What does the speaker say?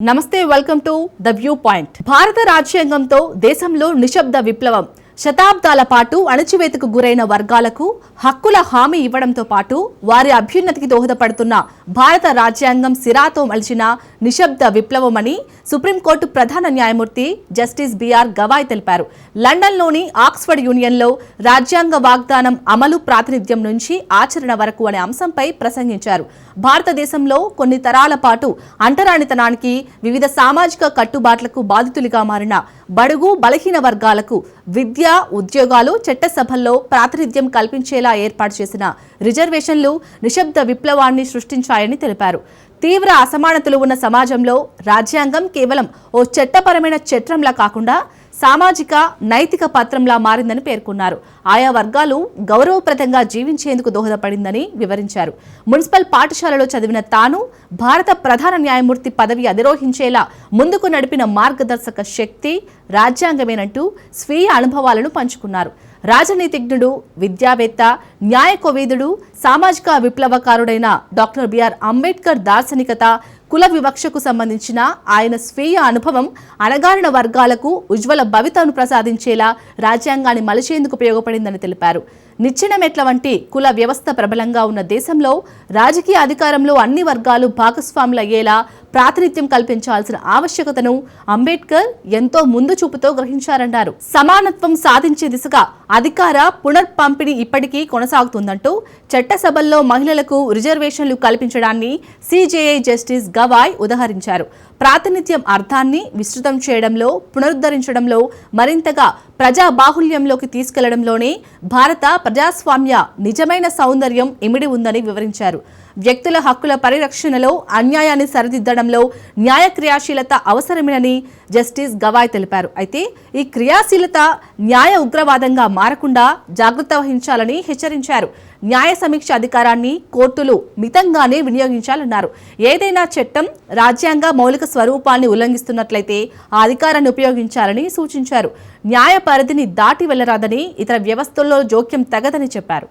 నమస్తే welcome to the view point. భారత రాజ్యాంగంతో దేశంలో నిశ్శబ్ద విప్లవం. శతాబ్దాల పాటు అణచివేతకు గురైన వర్గాలకు హక్కుల హామీ ఇవ్వడంతో పాటు వారి అభ్యున్నతికి దోహదపడుతున్న భారత రాజ్యాంగం సిరాతో మలిచిన నిశ్శబ్ద విప్లవమని సుప్రీంకోర్టు ప్రధాన న్యాయమూర్తి జస్టిస్ బిఆర్ గవాయ్ తెలిపారు. లండన్లోని ఆక్స్ఫర్డ్ యూనియన్లో రాజ్యాంగ వాగ్దానం అమలు ప్రాతినిధ్యం నుంచి ఆచరణ వరకు అనే అంశంపై ప్రసంగించారు. భారతదేశంలో కొన్ని తరాల పాటు అంటరానితనానికి, వివిధ సామాజిక కట్టుబాట్లకు బాధితులుగా మారిన బడుగు బలహీన వర్గాలకు విద్య, ఉద్యోగాలు, చట్టసభల్లో ప్రాతినిధ్యం కల్పించేలా ఏర్పాటు చేసిన రిజర్వేషన్లు నిశ్శబ్ద విప్లవాన్ని సృష్టించాయని తెలిపారు. తీవ్ర అసమానతలు ఉన్న సమాజంలో రాజ్యాంగం కేవలం ఓ చట్టపరమైన చట్రంలా కాకుండా సామాజిక, నైతిక పత్రంలా మారిందని పేర్కొన్నారు. ఆయా వర్గాలు గౌరవప్రదంగా జీవించేందుకు దోహదపడిందని వివరించారు. మున్సిపల్ పాఠశాలలో చదివిన తాను భారత ప్రధాన న్యాయమూర్తి పదవి అధిరోహించేలా ముందుకు నడిపిన మార్గదర్శక శక్తి రాజ్యాంగమేనంటూ స్వీయ అనుభవాలను పంచుకున్నారు. రాజనీతిజ్ఞుడు, విద్యావేత్త, న్యాయ కోవిదుడు, సామాజిక విప్లవకారుడైన డాక్టర్ బిఆర్ అంబేద్కర్ దార్శనికత, కుల వివక్షకు సంబంధించిన ఆయన స్వీయ అనుభవం అణగారిన వర్గాలకు ఉజ్వల భవితను ప్రసాదించేలా రాజ్యాంగాన్ని మలిచేందుకు ఉపయోగపడిందని తెలిపారు. నిచ్చెన మెట్ల వంటి కుల వ్యవస్థ ప్రబలంగా ఉన్న దేశంలో రాజకీయ అధికారంలో అన్ని వర్గాలు భాగస్వాములయ్యేలా ప్రాతినిధ్యం కల్పించాల్సిన ఆవశ్యకతను అంబేద్కర్ ఎంతో ముందు చూపుతో గ్రహించారన్నారు. సమానత్వం సాధించే దిశగా అధికార పునర్పంపిణీ ఇప్పటికీ కొనసాగుతుందంటూ చట్టసభల్లో మహిళలకు రిజర్వేషన్లు కల్పించడాన్ని సిజేఐ జస్టిస్ గవాయ్ ఉదహరించారు. ప్రాతినిధ్యం అర్థాన్ని విస్తృతం చేయడంలో, పునరుద్ధరించడంలో, మరింతగా ప్రజా బాహుళ్యంలోకి తీసుకెళ్లడంలోనే భారత ప్రజాస్వామ్య నిజమైన సౌందర్యం ఇమిడి ఉందని వివరించారు. వ్యక్తుల హక్కుల పరిరక్షణలో, అన్యాయాన్ని సరిదిద్దడంలో న్యాయ క్రియాశీలత అవసరమేనని జస్టిస్ గవాయ్ తెలిపారు. అయితే ఈ క్రియాశీలత న్యాయ ఉగ్రవాదంగా మారకుండా జాగ్రత్త వహించాలని హెచ్చరించారు. న్యాయ సమీక్ష అధికారాన్ని కోర్టులు మితంగానే వినియోగించాలన్నారు. ఏదైనా చట్టం రాజ్యాంగ మౌలిక స్వరూపాన్ని ఉల్లంఘిస్తున్నట్లయితే ఆ అధికారాన్ని ఉపయోగించాలని సూచించారు. న్యాయ పరిధిని దాటి వెళ్లరాదని, ఇతర వ్యవస్థల్లో జోక్యం తగదని చెప్పారు.